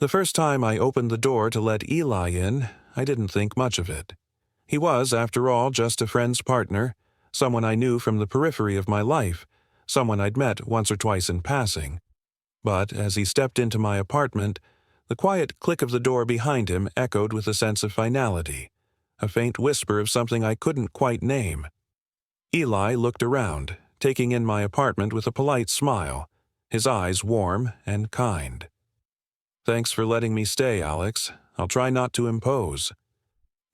The first time I opened the door to let Eli in, I didn't think much of it. He was, after all, just a friend's partner, someone I knew from the periphery of my life, someone I'd met once or twice in passing. But as he stepped into my apartment, the quiet click of the door behind him echoed with a sense of finality, a faint whisper of something I couldn't quite name. Eli looked around, taking in my apartment with a polite smile, his eyes warm and kind. "Thanks for letting me stay, Alex. I'll try not to impose."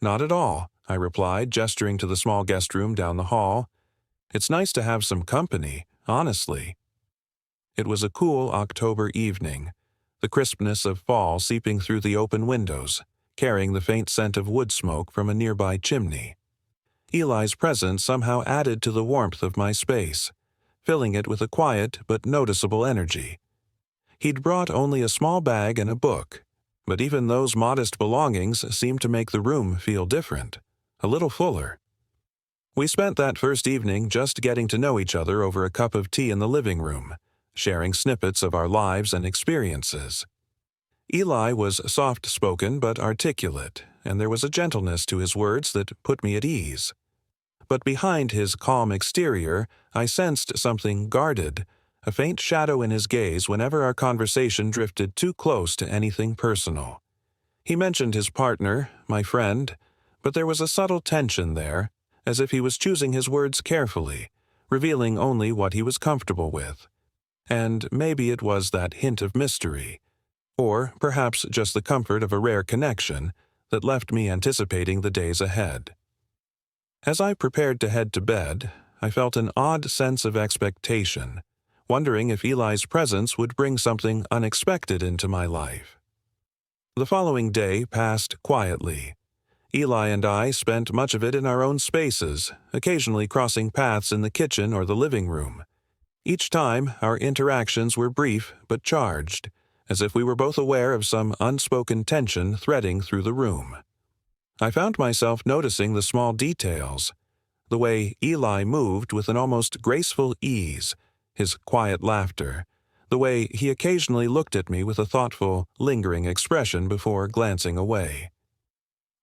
"Not at all," I replied, gesturing to the small guest room down the hall. "It's nice to have some company, honestly." It was a cool October evening, the crispness of fall seeping through the open windows, carrying the faint scent of wood smoke from a nearby chimney. Eli's presence somehow added to the warmth of my space, filling it with a quiet but noticeable energy. He'd brought only a small bag and a book, but even those modest belongings seemed to make the room feel different, a little fuller. We spent that first evening just getting to know each other over a cup of tea in the living room, sharing snippets of our lives and experiences. Eli was soft-spoken but articulate, and there was a gentleness to his words that put me at ease. But behind his calm exterior, I sensed something guarded, a faint shadow in his gaze whenever our conversation drifted too close to anything personal. He mentioned his partner, my friend, but there was a subtle tension there, as if he was choosing his words carefully, revealing only what he was comfortable with. And maybe it was that hint of mystery, or perhaps just the comfort of a rare connection, that left me anticipating the days ahead. As I prepared to head to bed, I felt an odd sense of expectation, wondering if Eli's presence would bring something unexpected into my life. The following day passed quietly. Eli and I spent much of it in our own spaces, occasionally crossing paths in the kitchen or the living room. Each time, our interactions were brief but charged, as if we were both aware of some unspoken tension threading through the room. I found myself noticing the small details, the way Eli moved with an almost graceful ease, his quiet laughter, the way he occasionally looked at me with a thoughtful, lingering expression before glancing away.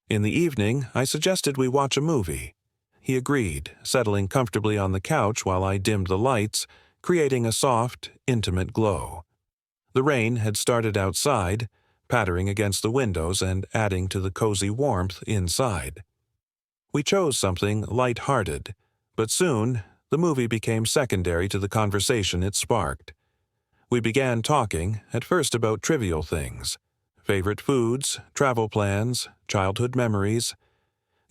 In the evening, I suggested we watch a movie. He agreed, settling comfortably on the couch while I dimmed the lights, creating a soft, intimate glow. The rain had started outside, pattering against the windows and adding to the cozy warmth inside. We chose something light-hearted, but soon the movie became secondary to the conversation it sparked. We began talking, at first about trivial things, favorite foods, travel plans, childhood memories.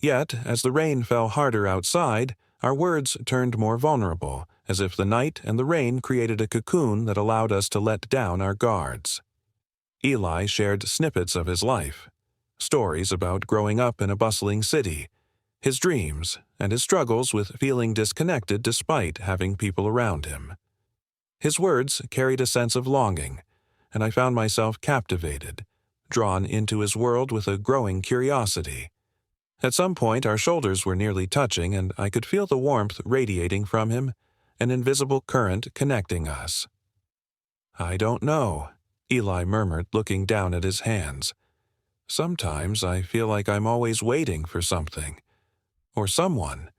Yet, as the rain fell harder outside, our words turned more vulnerable, as if the night and the rain created a cocoon that allowed us to let down our guards. Eli shared snippets of his life, stories about growing up in a bustling city, his dreams, and his struggles with feeling disconnected despite having people around him. His words carried a sense of longing, and I found myself captivated, drawn into his world with a growing curiosity. At some point our shoulders were nearly touching, and I could feel the warmth radiating from him, an invisible current connecting us. "I don't know," Eli murmured, looking down at his hands. "Sometimes I feel like I'm always waiting for something, or someone.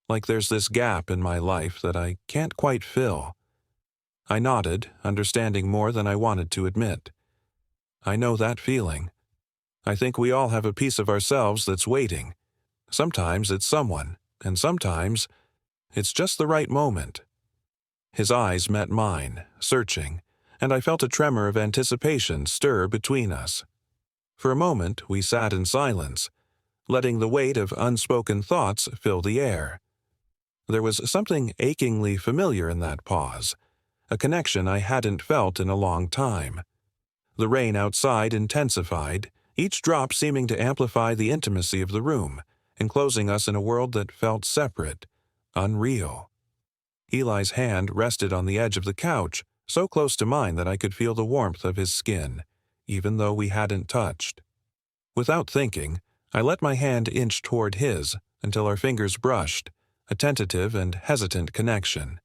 Like there's this gap in my life that I can't quite fill." I nodded, understanding more than I wanted to admit. "I know that feeling. I think we all have a piece of ourselves that's waiting. Sometimes it's someone, and sometimes it's just the right moment." His eyes met mine, searching, and I felt a tremor of anticipation stir between us. For a moment we sat in silence, letting the weight of unspoken thoughts fill the air. There was something achingly familiar in that pause, a connection I hadn't felt in a long time. The rain outside intensified, each drop seeming to amplify the intimacy of the room, enclosing us in a world that felt separate, unreal. Eli's hand rested on the edge of the couch, so close to mine that I could feel the warmth of his skin, even though we hadn't touched. Without thinking, I let my hand inch toward his until our fingers brushed, a tentative and hesitant connection.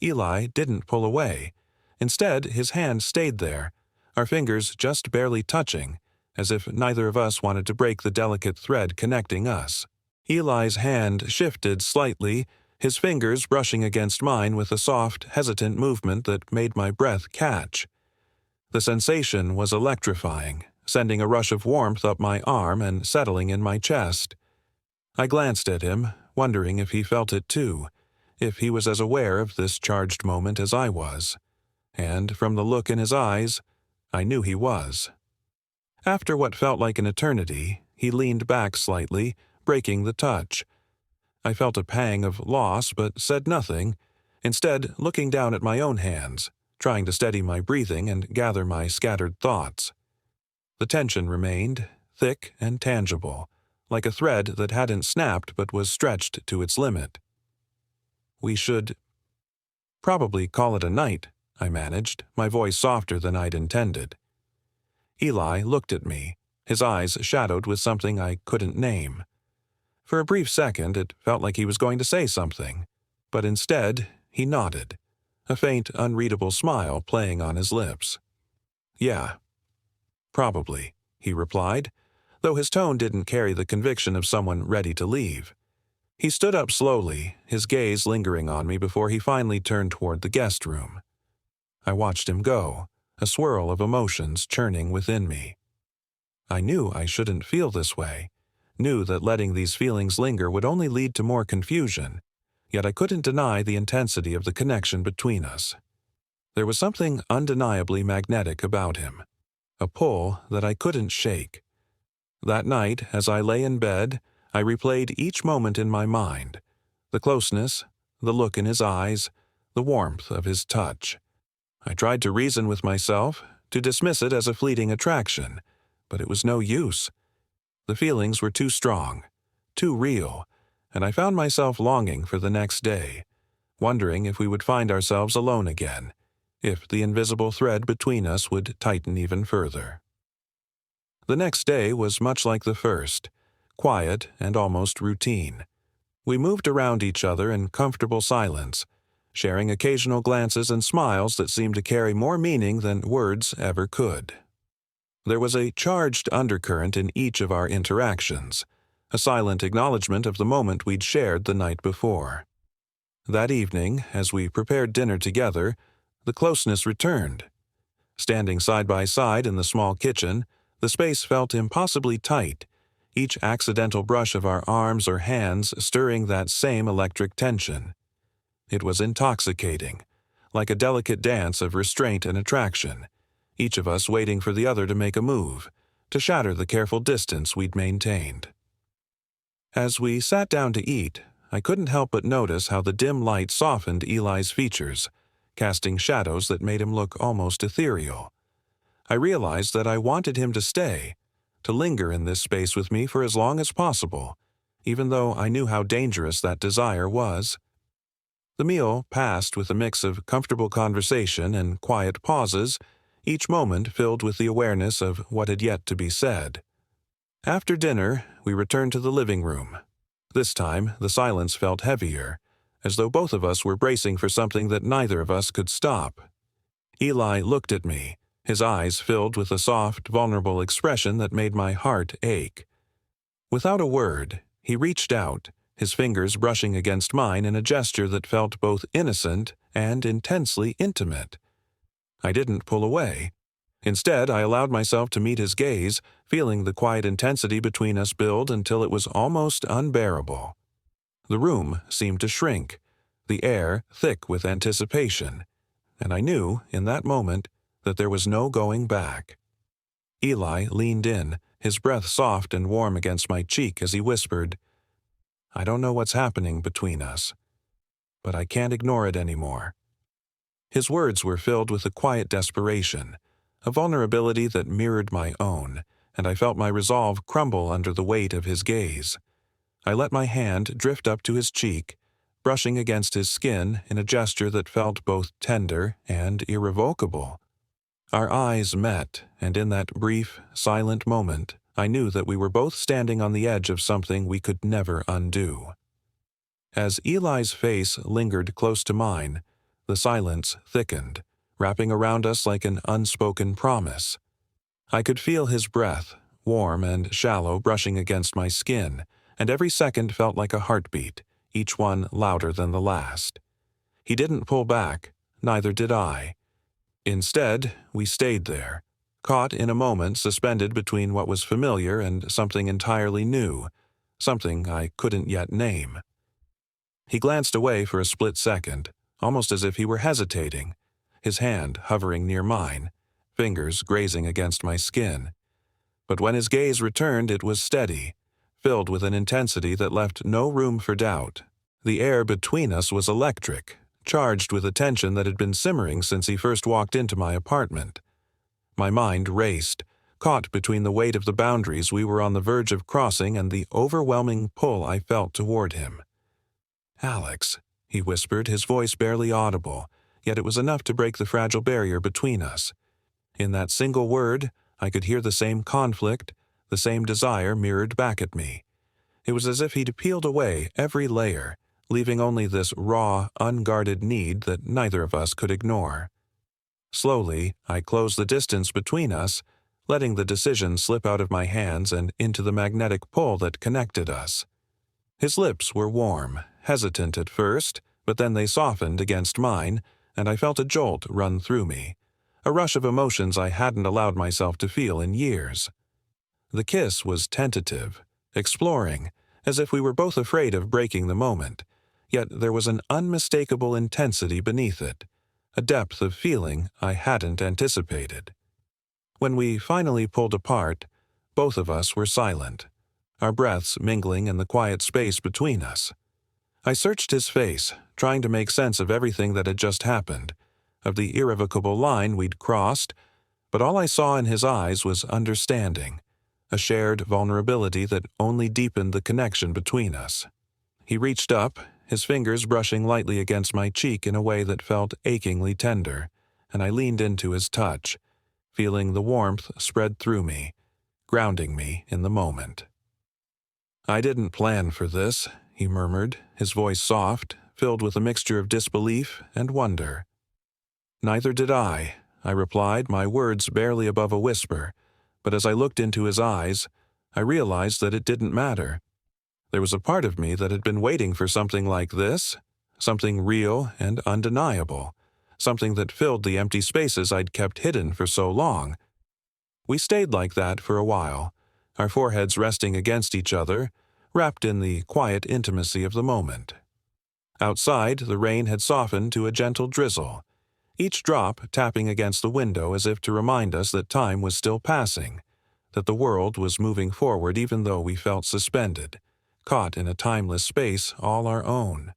Eli didn't pull away. Instead, his hand stayed there, our fingers just barely touching, as if neither of us wanted to break the delicate thread connecting us. Eli's hand shifted slightly, his fingers brushing against mine with a soft, hesitant movement that made my breath catch. The sensation was electrifying, sending a rush of warmth up my arm and settling in my chest. I glanced at him, wondering if he felt it too, if he was as aware of this charged moment as I was. And from the look in his eyes, I knew he was. After what felt like an eternity, he leaned back slightly, breaking the touch. I felt a pang of loss but said nothing, instead looking down at my own hands, trying to steady my breathing and gather my scattered thoughts. The tension remained, thick and tangible, like a thread that hadn't snapped but was stretched to its limit. We should probably call it a night, I managed, my voice softer than I'd intended. Eli looked at me, his eyes shadowed with something I couldn't name. For a brief second, it felt like he was going to say something, but instead, he nodded, a faint, unreadable smile playing on his lips. Yeah, probably, he replied, though his tone didn't carry the conviction of someone ready to leave. He stood up slowly, his gaze lingering on me before he finally turned toward the guest room. I watched him go, a swirl of emotions churning within me. I knew I shouldn't feel this way, knew that letting these feelings linger would only lead to more confusion, yet I couldn't deny the intensity of the connection between us. There was something undeniably magnetic about him, a pull that I couldn't shake. That night, as I lay in bed, I replayed each moment in my mind, the closeness, the look in his eyes, the warmth of his touch. I tried to reason with myself, to dismiss it as a fleeting attraction, but it was no use. The feelings were too strong, too real, and I found myself longing for the next day, wondering if we would find ourselves alone again, if the invisible thread between us would tighten even further. The next day was much like the first, quiet and almost routine. We moved around each other in comfortable silence, sharing occasional glances and smiles that seemed to carry more meaning than words ever could. There was a charged undercurrent in each of our interactions, a silent acknowledgement of the moment we'd shared the night before. That evening, as we prepared dinner together, the closeness returned. Standing side by side in the small kitchen, the space felt impossibly tight, each accidental brush of our arms or hands stirring that same electric tension. It was intoxicating, like a delicate dance of restraint and attraction, each of us waiting for the other to make a move, to shatter the careful distance we'd maintained. As we sat down to eat, I couldn't help but notice how the dim light softened Eli's features, casting shadows that made him look almost ethereal. I realized that I wanted him to stay, to linger in this space with me for as long as possible, even though I knew how dangerous that desire was. The meal passed with a mix of comfortable conversation and quiet pauses, each moment filled with the awareness of what had yet to be said. After dinner, we returned to the living room. This time, the silence felt heavier, as though both of us were bracing for something that neither of us could stop. Eli looked at me, his eyes filled with a soft, vulnerable expression that made my heart ache. Without a word, he reached out, his fingers brushing against mine in a gesture that felt both innocent and intensely intimate. I didn't pull away. Instead, I allowed myself to meet his gaze, feeling the quiet intensity between us build until it was almost unbearable. The room seemed to shrink, the air thick with anticipation, and I knew, in that moment, that there was no going back. Eli leaned in, his breath soft and warm against my cheek as he whispered, "I don't know what's happening between us, but I can't ignore it anymore." His words were filled with a quiet desperation, a vulnerability that mirrored my own, and I felt my resolve crumble under the weight of his gaze. I let my hand drift up to his cheek, brushing against his skin in a gesture that felt both tender and irrevocable. Our eyes met, and in that brief, silent moment, I knew that we were both standing on the edge of something we could never undo. As Eli's face lingered close to mine, the silence thickened, wrapping around us like an unspoken promise. I could feel his breath, warm and shallow, brushing against my skin, and every second felt like a heartbeat, each one louder than the last. He didn't pull back, neither did I. Instead, we stayed there, caught in a moment suspended between what was familiar and something entirely new, something I couldn't yet name. He glanced away for a split second, almost as if he were hesitating, his hand hovering near mine, fingers grazing against my skin. But when his gaze returned, it was steady, filled with an intensity that left no room for doubt. The air between us was electric, charged with a tension that had been simmering since he first walked into my apartment. My mind raced, caught between the weight of the boundaries we were on the verge of crossing and the overwhelming pull I felt toward him. "Alex," he whispered, his voice barely audible, yet it was enough to break the fragile barrier between us. In that single word, I could hear the same conflict, the same desire mirrored back at me. It was as if he'd peeled away every layer, leaving only this raw, unguarded need that neither of us could ignore. Slowly, I closed the distance between us, letting the decision slip out of my hands and into the magnetic pull that connected us. His lips were warm, hesitant at first, but then they softened against mine, and I felt a jolt run through me, a rush of emotions I hadn't allowed myself to feel in years. The kiss was tentative, exploring, as if we were both afraid of breaking the moment, yet there was an unmistakable intensity beneath it, a depth of feeling I hadn't anticipated. When we finally pulled apart, both of us were silent, our breaths mingling in the quiet space between us. I searched his face, trying to make sense of everything that had just happened, of the irrevocable line we'd crossed, but all I saw in his eyes was understanding, a shared vulnerability that only deepened the connection between us. He reached up, his fingers brushing lightly against my cheek in a way that felt achingly tender, and I leaned into his touch, feeling the warmth spread through me, grounding me in the moment. "I didn't plan for this," he murmured, his voice soft, filled with a mixture of disbelief and wonder. "Neither did I replied, my words barely above a whisper, but as I looked into his eyes, I realized that it didn't matter. There was a part of me that had been waiting for something like this, something real and undeniable, something that filled the empty spaces I'd kept hidden for so long. We stayed like that for a while, our foreheads resting against each other, wrapped in the quiet intimacy of the moment. Outside, the rain had softened to a gentle drizzle, each drop tapping against the window as if to remind us that time was still passing, that the world was moving forward even though we felt suspended, caught in a timeless space all our own.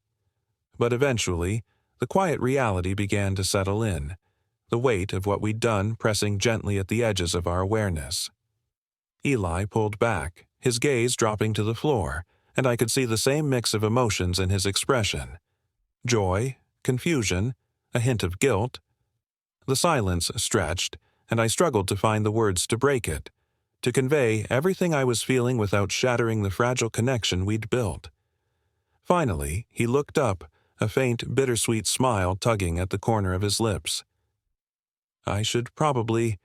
But eventually, the quiet reality began to settle in, the weight of what we'd done pressing gently at the edges of our awareness. Eli pulled back, his gaze dropping to the floor, and I could see the same mix of emotions in his expression. Joy, confusion, a hint of guilt. The silence stretched, and I struggled to find the words to break it, to convey everything I was feeling without shattering the fragile connection we'd built. Finally, he looked up, a faint, bittersweet smile tugging at the corner of his lips. "I should probably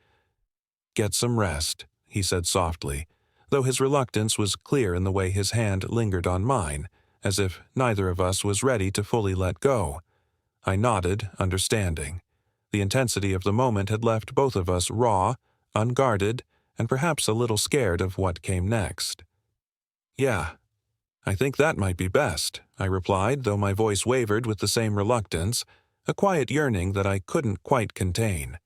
get some rest," he said softly, though his reluctance was clear in the way his hand lingered on mine, as if neither of us was ready to fully let go. I nodded, understanding. The intensity of the moment had left both of us raw, unguarded, and perhaps a little scared of what came next. "Yeah, I think that might be best," I replied, though my voice wavered with the same reluctance, a quiet yearning that I couldn't quite contain.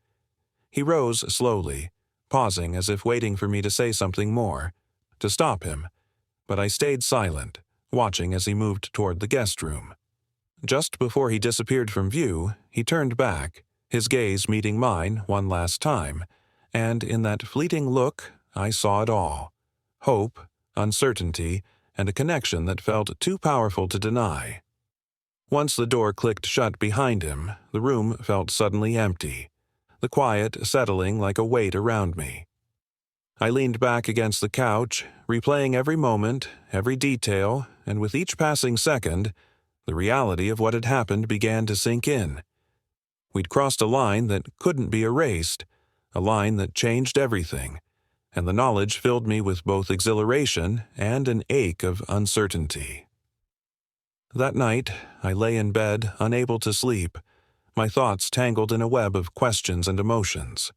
He rose slowly, pausing as if waiting for me to say something more, to stop him, but I stayed silent, watching as he moved toward the guest room. Just before he disappeared from view, he turned back, his gaze meeting mine one last time, and in that fleeting look I saw it all: hope, uncertainty, and a connection that felt too powerful to deny. Once the door clicked shut behind him, the room felt suddenly empty, the quiet settling like a weight around me. I leaned back against the couch, replaying every moment, every detail, and with each passing second, the reality of what had happened began to sink in. We'd crossed a line that couldn't be erased, a line that changed everything, and the knowledge filled me with both exhilaration and an ache of uncertainty. That night, I lay in bed, unable to sleep, my thoughts tangled in a web of questions and emotions.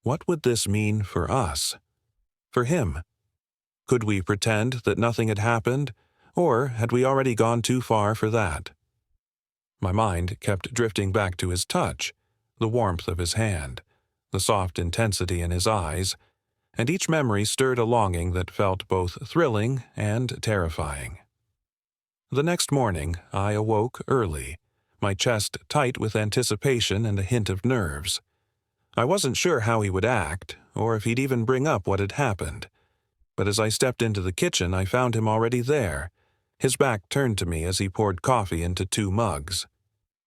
What would this mean for us? For him? Could we pretend that nothing had happened, or had we already gone too far for that? My mind kept drifting back to his touch, the warmth of his hand, the soft intensity in his eyes, and each memory stirred a longing that felt both thrilling and terrifying. The next morning, I awoke early, my chest tight with anticipation and a hint of nerves. I wasn't sure how he would act, or if he'd even bring up what had happened. But as I stepped into the kitchen, I found him already there, his back turned to me as he poured coffee into 2 mugs.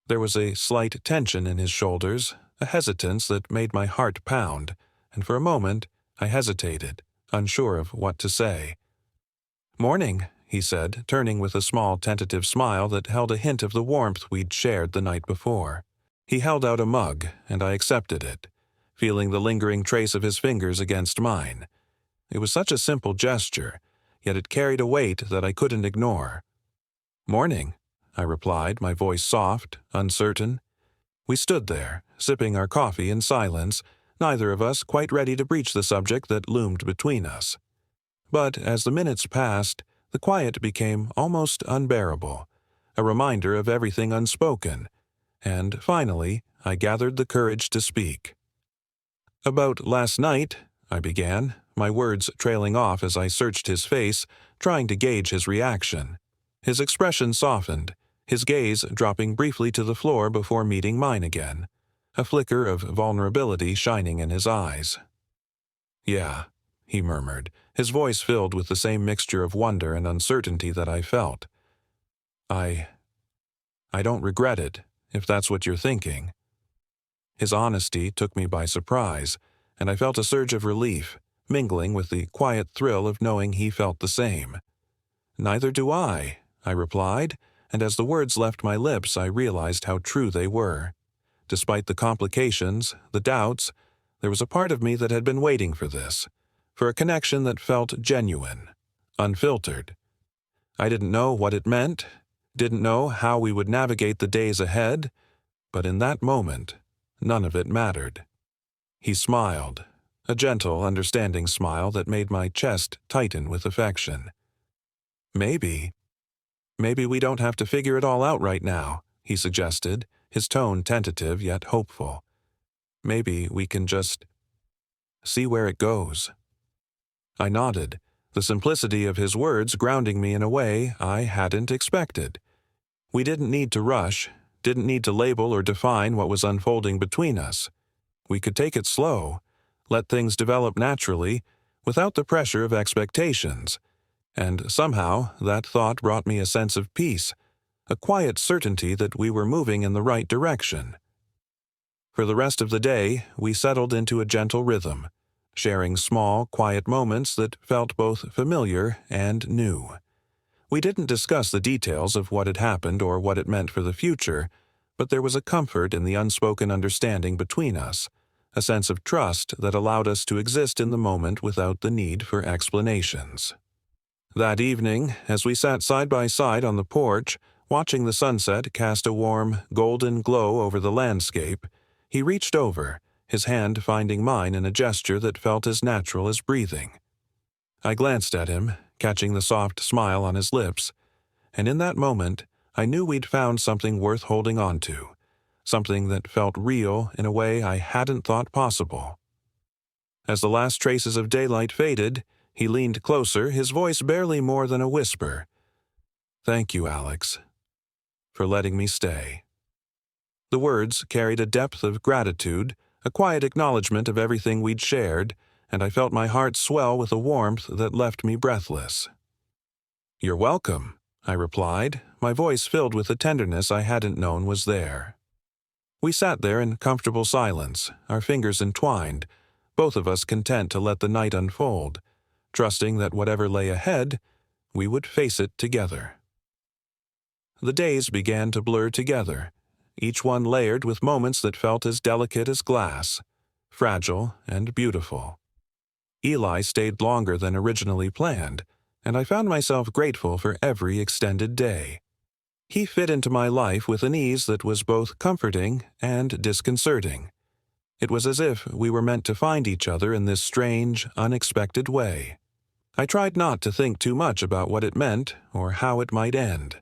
There was a slight tension in his shoulders, a hesitance that made my heart pound, and for a moment I hesitated, unsure of what to say. "Morning," he said, turning with a small tentative smile that held a hint of the warmth we'd shared the night before. He held out a mug, and I accepted it, feeling the lingering trace of his fingers against mine. It was such a simple gesture, yet it carried a weight that I couldn't ignore. "Morning," I replied, my voice soft, uncertain. We stood there, sipping our coffee in silence, neither of us quite ready to breach the subject that loomed between us. But as the minutes passed, the quiet became almost unbearable, a reminder of everything unspoken, and finally I gathered the courage to speak. "About last night," I began, my words trailing off as I searched his face, trying to gauge his reaction. His expression softened, his gaze dropping briefly to the floor before meeting mine again, a flicker of vulnerability shining in his eyes. "Yeah," he murmured, his voice filled with the same mixture of wonder and uncertainty that I felt. I don't regret it, if that's what you're thinking." His honesty took me by surprise, and I felt a surge of relief, mingling with the quiet thrill of knowing he felt the same. "Neither do I replied, and as the words left my lips I realized how true they were. Despite the complications, the doubts, there was a part of me that had been waiting for this, for a connection that felt genuine, unfiltered. I didn't know what it meant, didn't know how we would navigate the days ahead, but in that moment, none of it mattered. He smiled, a gentle, understanding smile that made my chest tighten with affection. Maybe we don't have to figure it all out right now," he suggested, his tone tentative yet hopeful. "Maybe we can just see where it goes." I nodded, the simplicity of his words grounding me in a way I hadn't expected. We didn't need to rush, didn't need to label or define what was unfolding between us. We could take it slow, let things develop naturally, without the pressure of expectations. And somehow that thought brought me a sense of peace, a quiet certainty that we were moving in the right direction. For the rest of the day, we settled into a gentle rhythm, sharing small, quiet moments that felt both familiar and new. We didn't discuss the details of what had happened or what it meant for the future, but there was a comfort in the unspoken understanding between us, a sense of trust that allowed us to exist in the moment without the need for explanations. That evening, as we sat side by side on the porch, watching the sunset cast a warm, golden glow over the landscape, he reached over, his hand finding mine in a gesture that felt as natural as breathing. I glanced at him, catching the soft smile on his lips, and in that moment, I knew we'd found something worth holding on to, something that felt real in a way I hadn't thought possible. As the last traces of daylight faded, he leaned closer, his voice barely more than a whisper. "Thank you, Alex, for letting me stay." The words carried a depth of gratitude, a quiet acknowledgement of everything we'd shared, and I felt my heart swell with a warmth that left me breathless. "You're welcome," I replied, my voice filled with a tenderness I hadn't known was there. We sat there in comfortable silence, our fingers entwined, both of us content to let the night unfold, trusting that whatever lay ahead, we would face it together. The days began to blur together, each one layered with moments that felt as delicate as glass, fragile and beautiful. Eli stayed longer than originally planned, and I found myself grateful for every extended day. He fit into my life with an ease that was both comforting and disconcerting. It was as if we were meant to find each other in this strange, unexpected way. I tried not to think too much about what it meant or how it might end.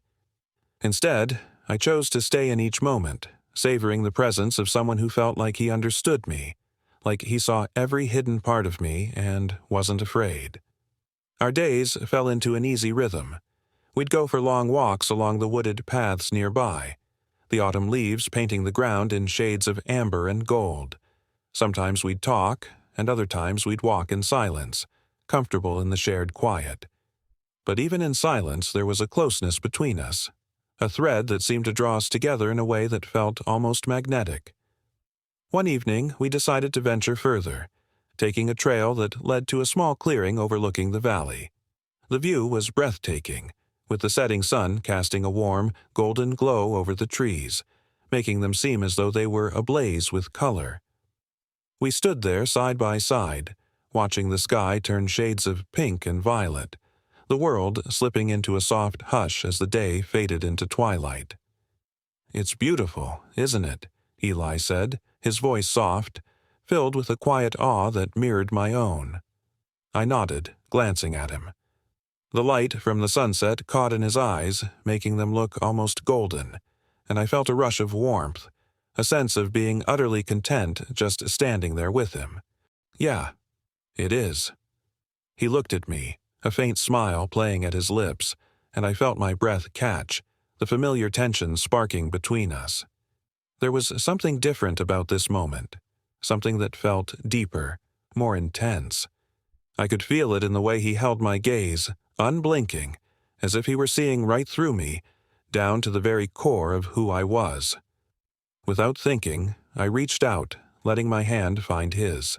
Instead, I chose to stay in each moment, savoring the presence of someone who felt like he understood me, like he saw every hidden part of me and wasn't afraid. Our days fell into an easy rhythm. We'd go for long walks along the wooded paths nearby, the autumn leaves painting the ground in shades of amber and gold. Sometimes we'd talk, and other times we'd walk in silence, comfortable in the shared quiet. But even in silence there was a closeness between us, a thread that seemed to draw us together in a way that felt almost magnetic. One evening we decided to venture further, taking a trail that led to a small clearing overlooking the valley. The view was breathtaking, with the setting sun casting a warm, golden glow over the trees, making them seem as though they were ablaze with color. We stood there side by side, watching the sky turn shades of pink and violet, the world slipping into a soft hush as the day faded into twilight. "It's beautiful, isn't it?" Eli said, his voice soft, filled with a quiet awe that mirrored my own. I nodded, glancing at him. The light from the sunset caught in his eyes, making them look almost golden, and I felt a rush of warmth, a sense of being utterly content just standing there with him. "Yeah, it is." He looked at me, a faint smile playing at his lips, and I felt my breath catch, the familiar tension sparking between us. There was something different about this moment, something that felt deeper, more intense. I could feel it in the way he held my gaze, unblinking, as if he were seeing right through me, down to the very core of who I was. Without thinking, I reached out, letting my hand find his.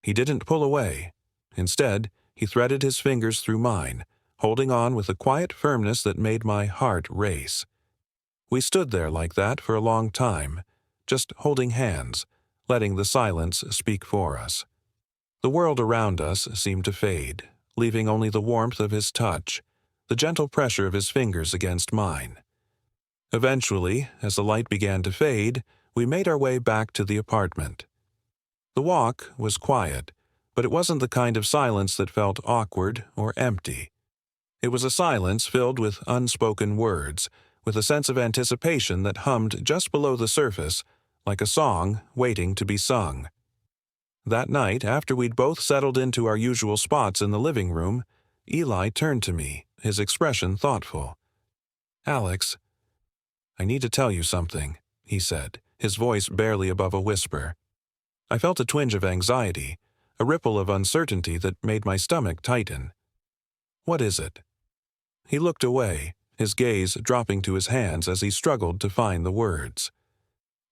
He didn't pull away. Instead, he threaded his fingers through mine, holding on with a quiet firmness that made my heart race. We stood there like that for a long time, just holding hands, letting the silence speak for us. The world around us seemed to fade, leaving only the warmth of his touch, the gentle pressure of his fingers against mine. Eventually, as the light began to fade, we made our way back to the apartment. The walk was quiet, but it wasn't the kind of silence that felt awkward or empty. It was a silence filled with unspoken words, with a sense of anticipation that hummed just below the surface, like a song waiting to be sung. That night, after we'd both settled into our usual spots in the living room, Eli turned to me, his expression thoughtful. "Alex, I need to tell you something," he said, his voice barely above a whisper. I felt a twinge of anxiety, a ripple of uncertainty that made my stomach tighten. "What is it?" He looked away, his gaze dropping to his hands as he struggled to find the words.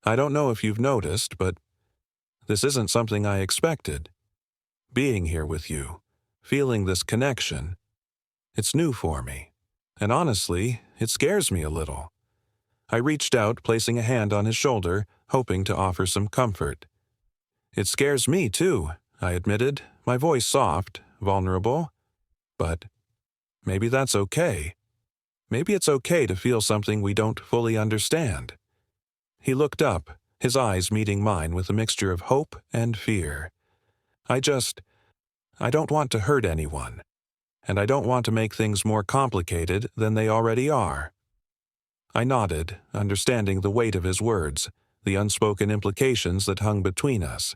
"I don't know if you've noticed, but this isn't something I expected. Being here with you, feeling this connection, it's new for me. And honestly, it scares me a little." I reached out, placing a hand on his shoulder, hoping to offer some comfort. "It scares me too," I admitted, my voice soft, vulnerable. "But maybe that's okay. Maybe it's okay to feel something we don't fully understand." He looked up, his eyes meeting mine with a mixture of hope and fear. I don't want to hurt anyone, and I don't want to make things more complicated than they already are." I nodded, understanding the weight of his words, the unspoken implications that hung between us.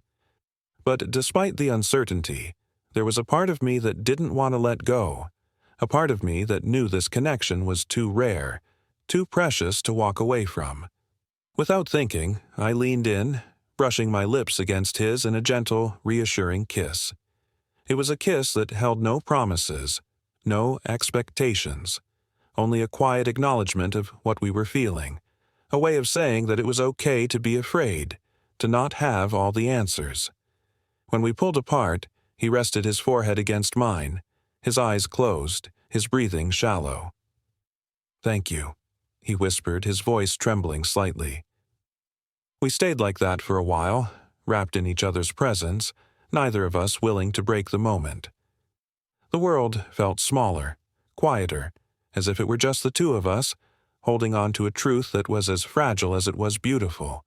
But despite the uncertainty, there was a part of me that didn't want to let go, a part of me that knew this connection was too rare, too precious to walk away from. Without thinking, I leaned in, brushing my lips against his in a gentle, reassuring kiss. It was a kiss that held no promises, no expectations, only a quiet acknowledgement of what we were feeling, a way of saying that it was okay to be afraid, to not have all the answers. When we pulled apart, he rested his forehead against mine, his eyes closed, his breathing shallow. "Thank you," he whispered, his voice trembling slightly. We stayed like that for a while, wrapped in each other's presence, neither of us willing to break the moment. The world felt smaller, quieter, as if it were just the two of us, holding on to a truth that was as fragile as it was beautiful.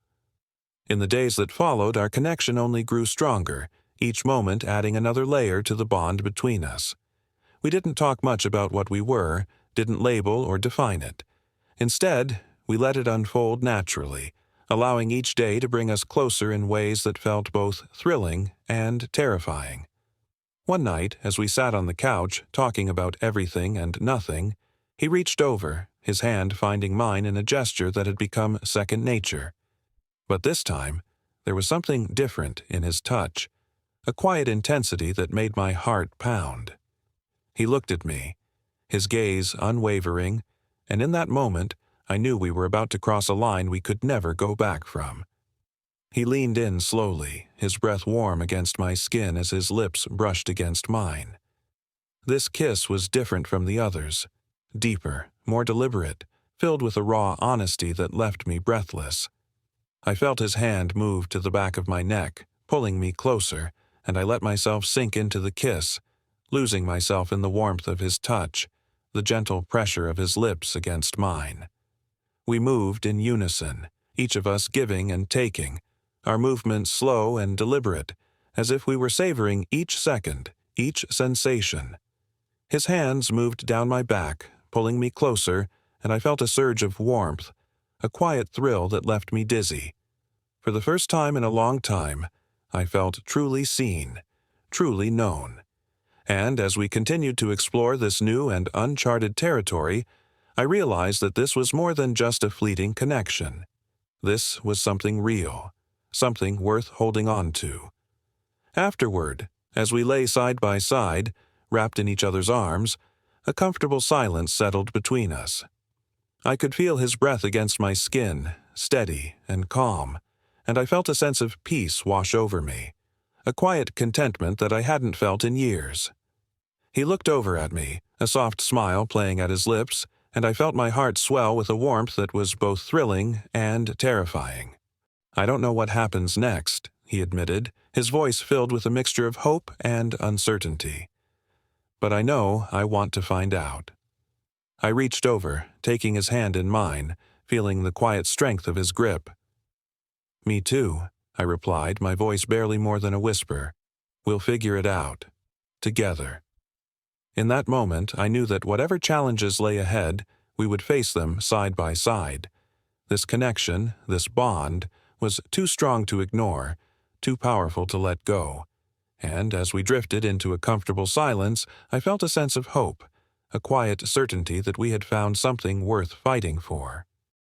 In the days that followed, our connection only grew stronger, each moment adding another layer to the bond between us. We didn't talk much about what we were, didn't label or define it. Instead, we let it unfold naturally, allowing each day to bring us closer in ways that felt both thrilling and terrifying. One night, as we sat on the couch, talking about everything and nothing, he reached over, his hand finding mine in a gesture that had become second nature. But this time, there was something different in his touch, a quiet intensity that made my heart pound. He looked at me, his gaze unwavering, and in that moment, I knew we were about to cross a line we could never go back from. He leaned in slowly, his breath warm against my skin as his lips brushed against mine. This kiss was different from the others, deeper, more deliberate, filled with a raw honesty that left me breathless. I felt his hand move to the back of my neck, pulling me closer, and I let myself sink into the kiss, losing myself in the warmth of his touch, the gentle pressure of his lips against mine. We moved in unison, each of us giving and taking, our movements slow and deliberate, as if we were savoring each second, each sensation. His hands moved down my back, pulling me closer, and I felt a surge of warmth, a quiet thrill that left me dizzy. For the first time in a long time, I felt truly seen, truly known. And as we continued to explore this new and uncharted territory, I realized that this was more than just a fleeting connection. This was something real, something worth holding on to. Afterward, as we lay side by side, wrapped in each other's arms, a comfortable silence settled between us. I could feel his breath against my skin, steady and calm, and I felt a sense of peace wash over me, a quiet contentment that I hadn't felt in years. He looked over at me, a soft smile playing at his lips, and I felt my heart swell with a warmth that was both thrilling and terrifying. "I don't know what happens next," he admitted, his voice filled with a mixture of hope and uncertainty. "But I know I want to find out." I reached over, taking his hand in mine, feeling the quiet strength of his grip. "Me too," I replied, my voice barely more than a whisper. "We'll figure it out. Together." In that moment, I knew that whatever challenges lay ahead, we would face them side by side. This connection, this bond, was too strong to ignore, too powerful to let go. And as we drifted into a comfortable silence, I felt a sense of hope, a quiet certainty that we had found something worth fighting for.